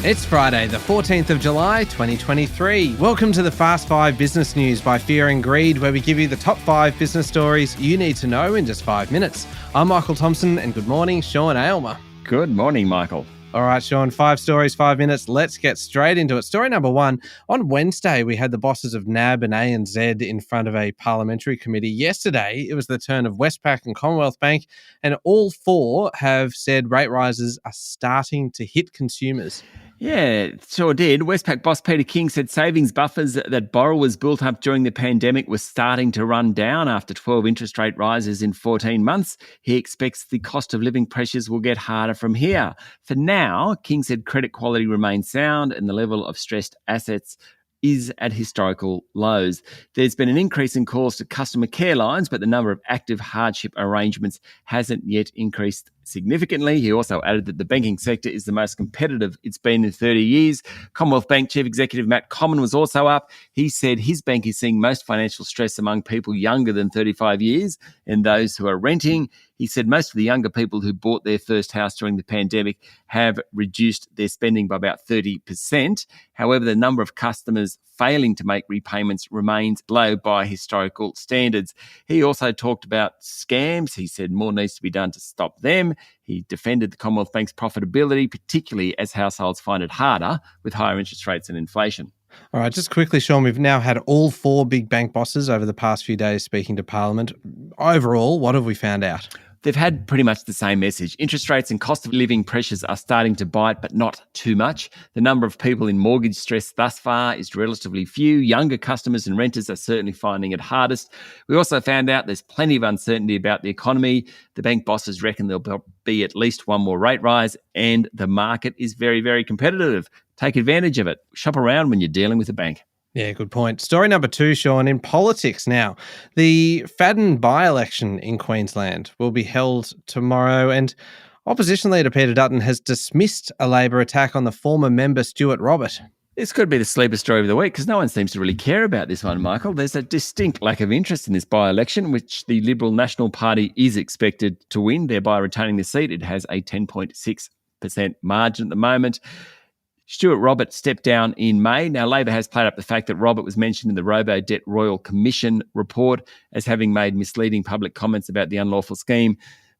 It's Friday, the 14th of July, 2023. Welcome to the Fast 5 Business News by Fear and Greed, where we give you the top 5 business stories you need to know in just 5 minutes. I'm Michael Thompson, and good morning, Sean Aylmer. Good morning, Michael. All right, Sean, 5 stories, 5 minutes. Let's get straight into it. Story number 1. On Wednesday, we had the bosses of NAB and ANZ in front of a parliamentary committee. Yesterday, it was the turn of Westpac and Commonwealth Bank, and all four have said rate rises are starting to hit consumers. Yeah, it sure did. Westpac boss Peter King said savings buffers that borrowers built up during the pandemic were starting to run down after 12 interest rate rises in 14 months. He expects the cost of living pressures will get harder from here. For now, King said credit quality remains sound and the level of stressed assets is at historical lows. There's been an increase in calls to customer care lines, but the number of active hardship arrangements hasn't yet increased significantly. He also added that the banking sector is the most competitive it's been in 30 years. Commonwealth Bank Chief Executive Matt Comyn was also up. He said his bank is seeing most financial stress among people younger than 35 years and those who are renting. He said most of the younger people who bought their first house during the pandemic have reduced their spending by about 30%. However, the number of customers failing to make repayments remains low by historical standards. He also talked about scams. He said more needs to be done to stop them. He defended the Commonwealth Bank's profitability, particularly as households find it harder with higher interest rates and inflation. All right, just quickly, Sean, we've now had all four big bank bosses over the past few days speaking to Parliament. Overall, what have we found out? They've had pretty much the same message. Interest rates and cost of living pressures are starting to bite, but not too much. The number of people in mortgage stress thus far is relatively few. Younger customers and renters are certainly finding it hardest. We also found out there's plenty of uncertainty about the economy. The bank bosses reckon there'll be at least one more rate rise, and the market is very, very competitive. Take advantage of it. Shop around when you're dealing with a bank. Yeah, good point. Story number 2, Sean, in politics now. The Fadden by-election in Queensland will be held tomorrow, and opposition leader Peter Dutton has dismissed a Labor attack on the former member Stuart Robert. This could be the sleeper story of the week because no one seems to really care about this one, Michael. There's a distinct lack of interest in this by-election, which the Liberal National Party is expected to win, thereby retaining the seat. It has a 10.6% margin at the moment. Stuart Robert stepped down in May. Now, Labor has played up the fact that Robert was mentioned in the Robo-Debt Royal Commission report as having made misleading public comments about the unlawful scheme.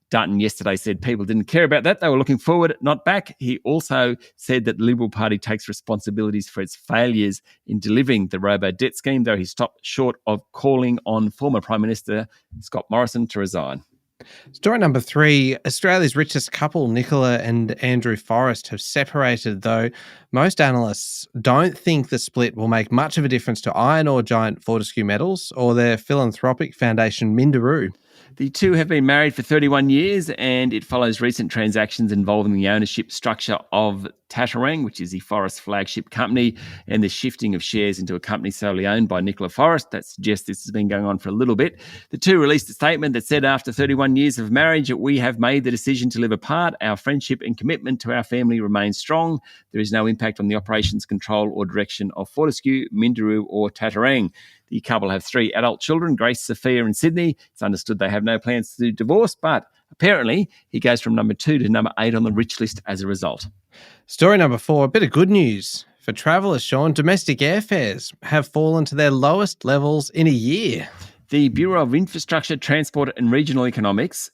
Dutton yesterday said people didn't care about that. They were looking forward, not back. He also said that the Liberal Party takes responsibilities for its failures in delivering the Robo-Debt scheme, though he stopped short of calling on former Prime Minister Scott Morrison to resign. Story number 3, Australia's richest couple, Nicola and Andrew Forrest, have separated, though most analysts don't think the split will make much of a difference to iron ore giant Fortescue Metals or their philanthropic foundation Minderoo. The two have been married for 31 years and it follows recent transactions involving the ownership structure of Tatarang, which is the Forrest flagship company, and the shifting of shares into a company solely owned by Nicola Forrest. That suggests this has been going on for a little bit. The two released a statement that said, after 31 years of marriage, we have made the decision to live apart. Our friendship and commitment to our family remains strong. There is no impact on the operations, control or direction of Fortescue, Minderoo or Tatarang. The couple have 3 adult children, Grace, Sophia and Sydney. It's understood they have no plans to divorce, but apparently he goes from number 2 to number 8 on the rich list as a result. Story number 4, a bit of good news for travellers, Sean. Domestic airfares have fallen to their lowest levels in a year. The Bureau of Infrastructure, Transport and Regional Economics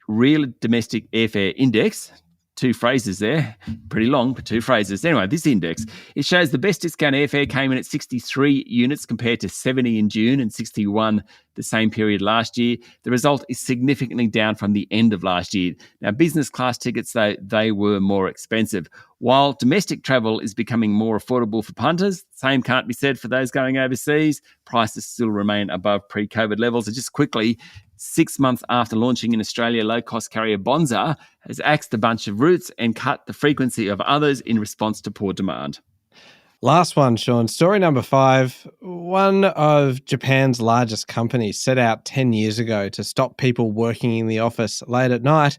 Real Domestic Airfare Index, 2 phrases there, pretty long, but 2 phrases. Anyway, this index, it shows the best discount airfare came in at 63 units compared to 70 in June and 61 the same period last year. The result is significantly down from the end of last year. Now, business class tickets, though, they were more expensive. While domestic travel is becoming more affordable for punters, same can't be said for those going overseas. Prices still remain above pre-COVID levels. And just quickly, 6 months after launching in Australia, low-cost carrier Bonza has axed a bunch of routes and cut the frequency of others in response to poor demand. Last one, Sean. Story number 5. One of Japan's largest companies set out 10 years ago to stop people working in the office late at night.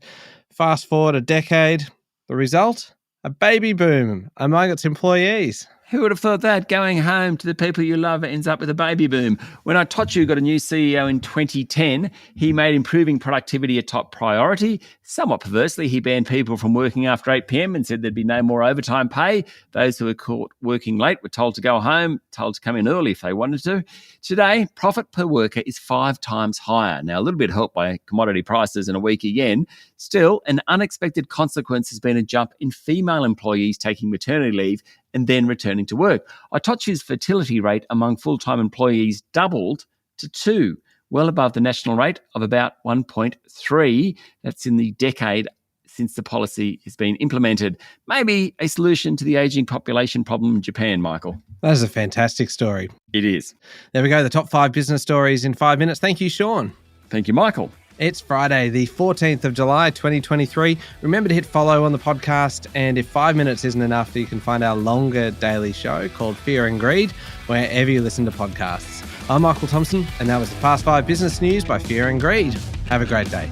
Fast forward a decade. The result? A baby boom among its employees. Who would have thought that? Going home to the people you love ends up with a baby boom. When Itochu got a new CEO in 2010, he made improving productivity a top priority. Somewhat perversely, he banned people from working after 8 p.m. and said there'd be no more overtime pay. Those who were caught working late were told to go home, told to come in early if they wanted to. Today, profit per worker is 5 times higher. Now, a little bit helped by commodity prices and a weaker yen. Still, an unexpected consequence has been a jump in female employees taking maternity leave and then returning to work. Itochu's fertility rate among full-time employees doubled to 2, well above the national rate of about 1.3. That's in the decade since the policy has been implemented. Maybe a solution to the ageing population problem in Japan, Michael. That is a fantastic story. It is. There we go, the top 5 business stories in 5 minutes. Thank you, Sean. Thank you, Michael. It's Friday, the 14th of July, 2023. Remember to hit follow on the podcast, and if 5 minutes isn't enough, you can find our longer daily show called Fear and Greed, wherever you listen to podcasts. I'm Michael Thompson, and that was the Past 5 Business News by Fear and Greed. Have a great day.